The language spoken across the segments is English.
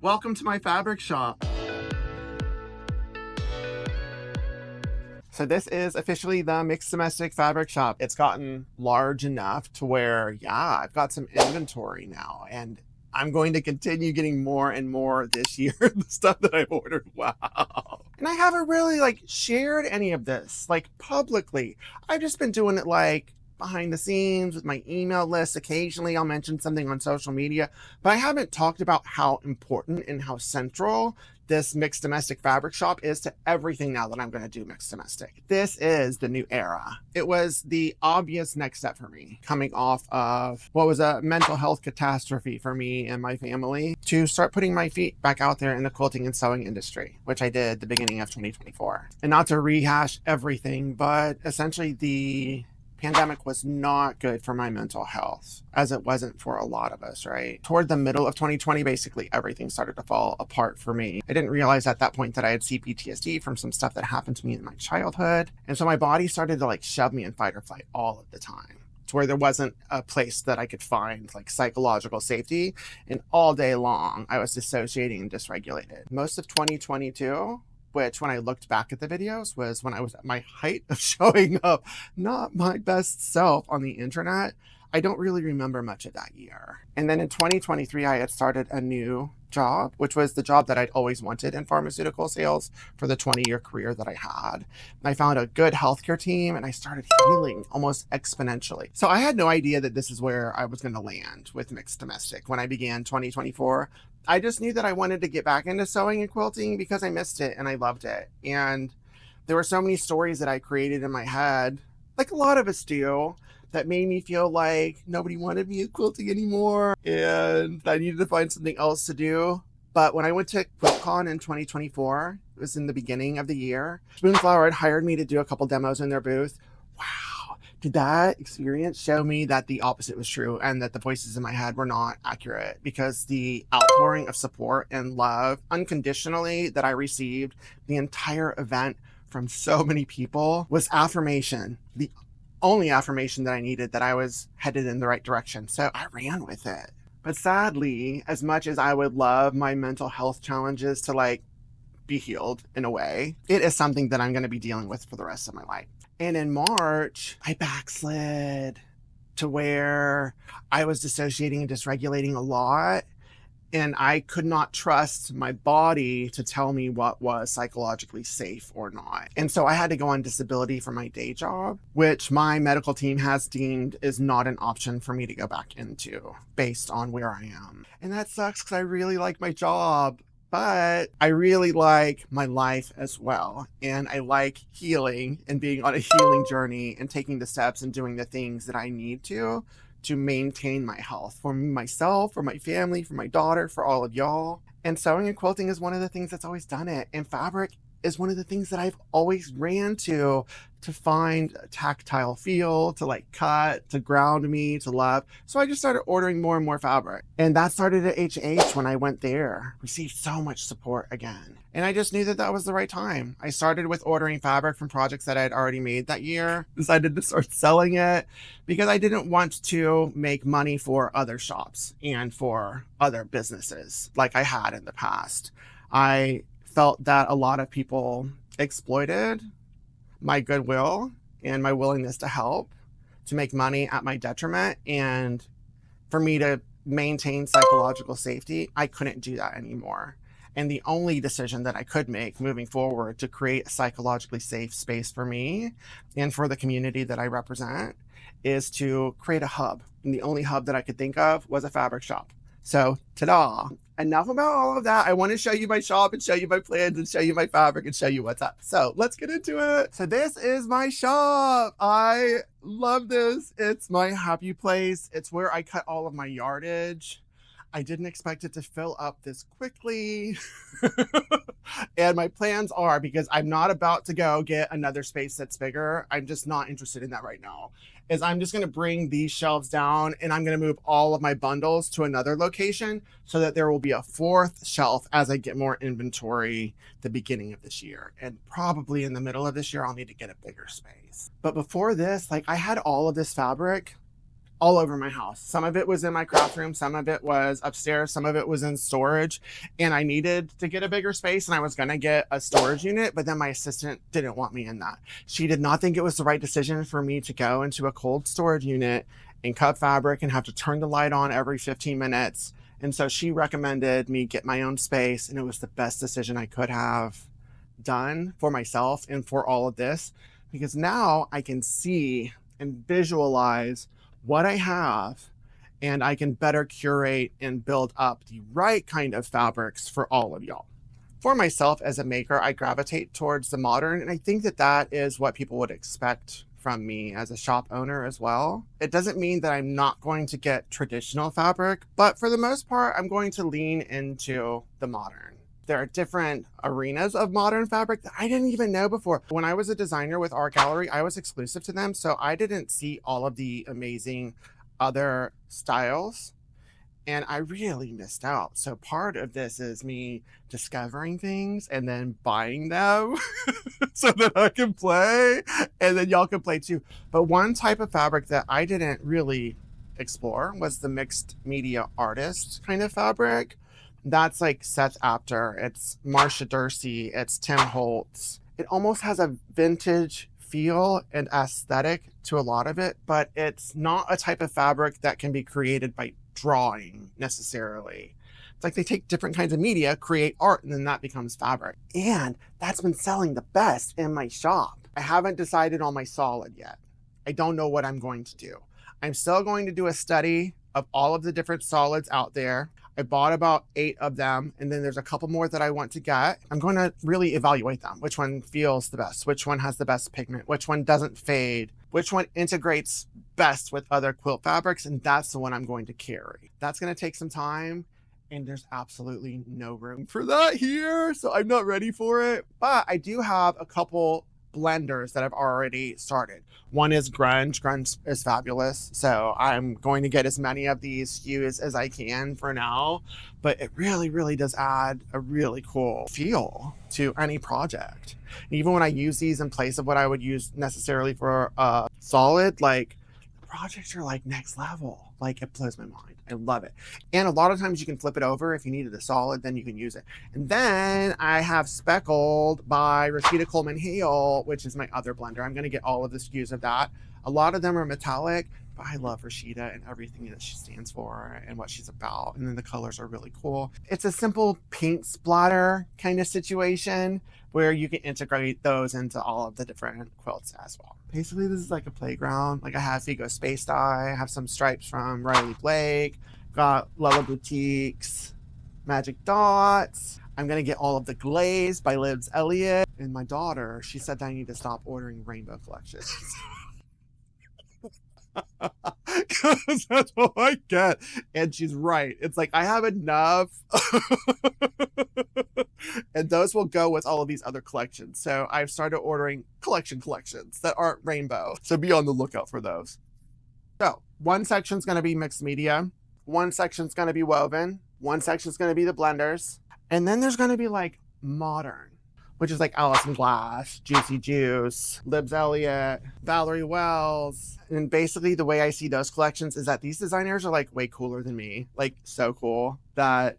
Welcome to my fabric shop. So this is officially the Mixed Domestic Fabric Shop. It's gotten large enough to where, yeah, I've got some inventory now, and I'm going to continue getting more and more this year, the stuff that I've ordered. Wow. And I haven't really shared any of this publicly. I've just been doing it behind the scenes with my email list. Occasionally I'll mention something on social media, but I haven't talked about how important and how central this Mixed Domestic Fabric Shop is to everything now that I'm going to do Mixed Domestic. This is the new era. It was the obvious next step for me, coming off of what was a mental health catastrophe for me and my family, to start putting my feet back out there in the quilting and sewing industry, which I did the beginning of 2024. And not to rehash everything, but essentially the pandemic was not good for my mental health, as it wasn't for a lot of us, right? Toward the middle of 2020, basically everything started to fall apart for me. I didn't realize at that point that I had CPTSD from some stuff that happened to me in my childhood. And so my body started to shove me in fight or flight all of the time, to where there wasn't a place that I could find psychological safety. And all day long, I was dissociating and dysregulated. Most of 2022, which when I looked back at the videos was when I was at my height of showing up not my best self on the internet. I don't really remember much of that year. And then in 2023, I had started a new job, which was the job that I'd always wanted in pharmaceutical sales for the 20-year career that I had. And I found a good healthcare team and I started healing almost exponentially. So I had no idea that this is where I was going to land with Mixed Domestic. When I began 2024, I just knew that I wanted to get back into sewing and quilting because I missed it and I loved it. And there were so many stories that I created in my head, like a lot of us do, that made me feel like nobody wanted me at quilting anymore and I needed to find something else to do. But when I went to QuiltCon in 2024, it was in the beginning of the year, Spoonflower had hired me to do a couple demos in their booth. Wow. Did that experience show me that the opposite was true and that the voices in my head were not accurate? Because the outpouring of support and love unconditionally that I received the entire event from so many people was affirmation. The only affirmation that I needed that I was headed in the right direction. So I ran with it. But sadly, as much as I would love my mental health challenges to be healed in a way, it is something that I'm going to be dealing with for the rest of my life. And in March, I backslid to where I was dissociating and dysregulating a lot. And I could not trust my body to tell me what was psychologically safe or not. And so I had to go on disability for my day job, which my medical team has deemed is not an option for me to go back into based on where I am. And that sucks because I really like my job, but I really like my life as well. And I like healing and being on a healing journey and taking the steps and doing the things that I need to maintain my health for myself, for my family, for my daughter, for all of y'all. And sewing and quilting is one of the things that's always done it. And fabric is one of the things that I've always ran to find a tactile feel, to cut, to ground me, to love. So I just started ordering more and more fabric. And that started at H when I went there, received so much support again. And I just knew that that was the right time. I started with ordering fabric from projects that I had already made that year, decided to start selling it because I didn't want to make money for other shops and for other businesses like I had in the past. I felt that a lot of people exploited my goodwill and my willingness to help to make money at my detriment. And for me to maintain psychological safety, I couldn't do that anymore. And the only decision that I could make moving forward to create a psychologically safe space for me and for the community that I represent is to create a hub. And the only hub that I could think of was a fabric shop. So, ta-da! Enough about all of that. I want to show you my shop and show you my plans and show you my fabric and show you what's up. So let's get into it. So this is my shop. I love this. It's my happy place. It's where I cut all of my yardage. I didn't expect it to fill up this quickly. And my plans are, because I'm not about to go get another space that's bigger, I'm just not interested in that right now, is I'm just going to bring these shelves down and I'm going to move all of my bundles to another location so that there will be a fourth shelf as I get more inventory the beginning of this year. And probably in the middle of this year, I'll need to get a bigger space. But before this, I had all of this fabric all over my house. Some of it was in my craft room, some of it was upstairs, some of it was in storage. And I needed to get a bigger space and I was gonna get a storage unit, but then my assistant didn't want me in that. She did not think it was the right decision for me to go into a cold storage unit and cut fabric and have to turn the light on every 15 minutes. And so she recommended me get my own space, and it was the best decision I could have done for myself and for all of this, because now I can see and visualize what I have, and I can better curate and build up the right kind of fabrics for all of y'all. For myself as a maker, I gravitate towards the modern, and I think that that is what people would expect from me as a shop owner as well. It doesn't mean that I'm not going to get traditional fabric, but for the most part, I'm going to lean into the modern. There are different arenas of modern fabric that I didn't even know before. When I was a designer with Art Gallery, I was exclusive to them, so I didn't see all of the amazing other styles, and I really missed out. So part of this is me discovering things and then buying them so that I can play and then y'all can play too. But one type of fabric that I didn't really explore was the mixed media artist kind of fabric. That's like Seth Apter, it's Marsha Dursey, it's Tim Holtz. It almost has a vintage feel and aesthetic to a lot of it, but it's not a type of fabric that can be created by drawing necessarily. It's like they take different kinds of media, create art, and then that becomes fabric. And that's been selling the best in my shop. I haven't decided on my solid yet. I don't know what I'm going to do. I'm still going to do a study of all of the different solids out there. I bought about 8 of them, and then there's a couple more that I want to get. I'm going to really evaluate them. Which one feels the best? Which one has the best pigment? Which one doesn't fade? Which one integrates best with other quilt fabrics? And that's the one I'm going to carry. That's going to take some time, and there's absolutely no room for that here, so I'm not ready for it. But I do have a couple blenders that I've already started. One is grunge. Grunge is fabulous, so I'm going to get as many of these SKUs as I can for now, but it really does add a really cool feel to any project. Even when I use these in place of what I would use necessarily for a solid, like, the projects are like next level. Like, it blows my mind. I love it. And a lot of times you can flip it over. If you needed a solid, then you can use it. And then I have Speckled by Rashida Coleman Hale, which is my other blender. I'm going to get all of the SKUs of that. A lot of them are metallic, but I love Rashida and everything that she stands for and what she's about. And then the colors are really cool. It's a simple paint splatter kind of situation where you can integrate those into all of the different quilts as well. Basically, this is like a playground. Like, I have Figo Space Dye, I have some stripes from Riley Blake, got Lella Boutiques, Magic Dots. I'm gonna get all of the glaze by Liz Elliott. And my daughter, she said that I need to stop ordering rainbow collections. Because that's what I get. And she's right. It's like, I have enough. And those will go with all of these other collections. So I've started ordering collections that aren't rainbow. So be on the lookout for those. So one section's going to be mixed media. One section's going to be woven. One section's going to be the blenders. And then there's going to be like modern, which is like Allison Glass, Juicy Juice, Libs Elliott, Valerie Wells. And basically the way I see those collections is that these designers are like way cooler than me. Like, so cool that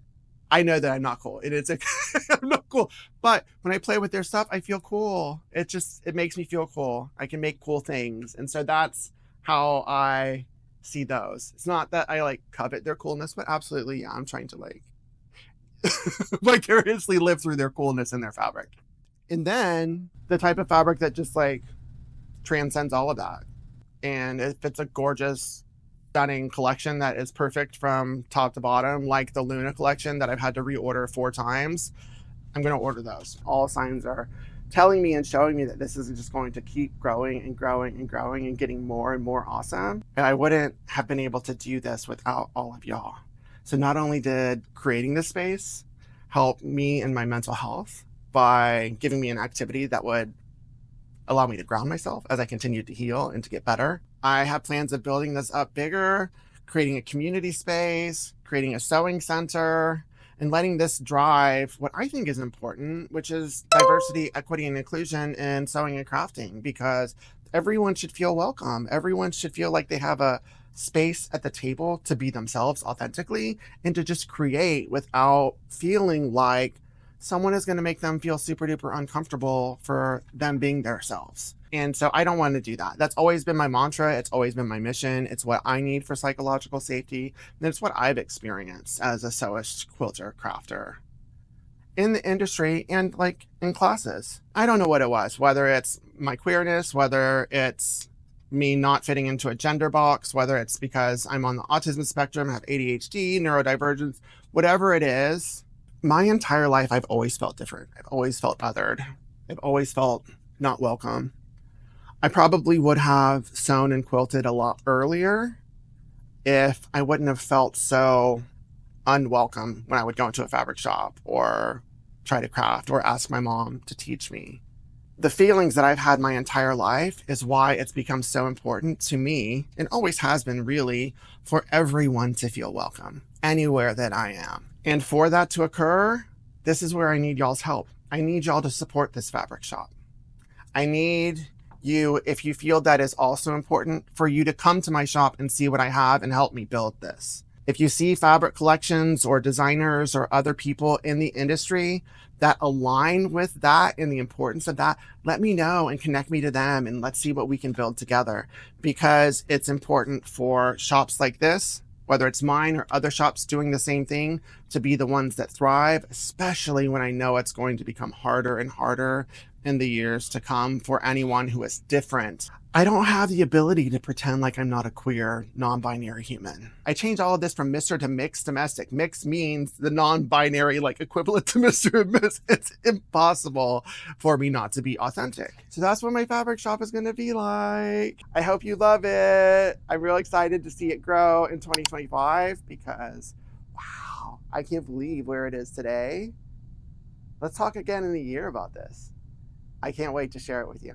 I know that I'm not cool. And it's like, I'm not cool. But when I play with their stuff, I feel cool. It makes me feel cool. I can make cool things. And so that's how I see those. It's not that I like covet their coolness, but absolutely, yeah, I'm trying to like vicariously live through their coolness in their fabric. And then the type of fabric that just like transcends all of that. And if it's a gorgeous, stunning collection that is perfect from top to bottom, like the Luna collection that I've had to reorder 4 times, I'm going to order those. All signs are telling me and showing me that this is just going to keep growing and growing and growing and getting more and more awesome. And I wouldn't have been able to do this without all of y'all. So not only did creating this space help me in my mental health by giving me an activity that would allow me to ground myself as I continue to heal and to get better, I have plans of building this up bigger, creating a community space, creating a sewing center, and letting this drive what I think is important, which is diversity, equity, and inclusion in sewing and crafting, because Everyone should feel welcome. Everyone should feel like they have a space at the table to be themselves authentically and to just create without feeling like someone is going to make them feel super duper uncomfortable for them being themselves. And so I don't want to do that. That's always been my mantra. It's always been my mission. It's what I need for psychological safety. And it's what I've experienced as a sewist, quilter, crafter in the industry and like in classes. I don't know what it was, whether it's my queerness, whether it's me not fitting into a gender box, whether it's because I'm on the autism spectrum, have ADHD, neurodivergence, whatever it is. My entire life, I've always felt different. I've always felt othered. I've always felt not welcome. I probably would have sewn and quilted a lot earlier if I wouldn't have felt so unwelcome when I would go into a fabric shop or try to craft or ask my mom to teach me. The feelings that I've had my entire life is why it's become so important to me, and always has been really, for everyone to feel welcome anywhere that I am. And for that to occur, this is where I need y'all's help. I need y'all to support this fabric shop. I need you, if you feel that is also important, for you to come to my shop and see what I have and help me build this. If you see fabric collections or designers or other people in the industry that align with that and the importance of that, let me know and connect me to them, and let's see what we can build together, because it's important for shops like this, whether it's mine or other shops doing the same thing, to be the ones that thrive, especially when I know it's going to become harder and harder in the years to come for anyone who is different. I don't have the ability to pretend like I'm not a queer, non-binary human. I changed all of this from Mr. to mixed domestic. Mixed means the non-binary, like equivalent to Mr. and Miss. It's impossible for me not to be authentic. So that's what my fabric shop is going to be like. I hope you love it. I'm real excited to see it grow in 2025 because, wow, I can't believe where it is today. Let's talk again in a year about this. I can't wait to share it with you.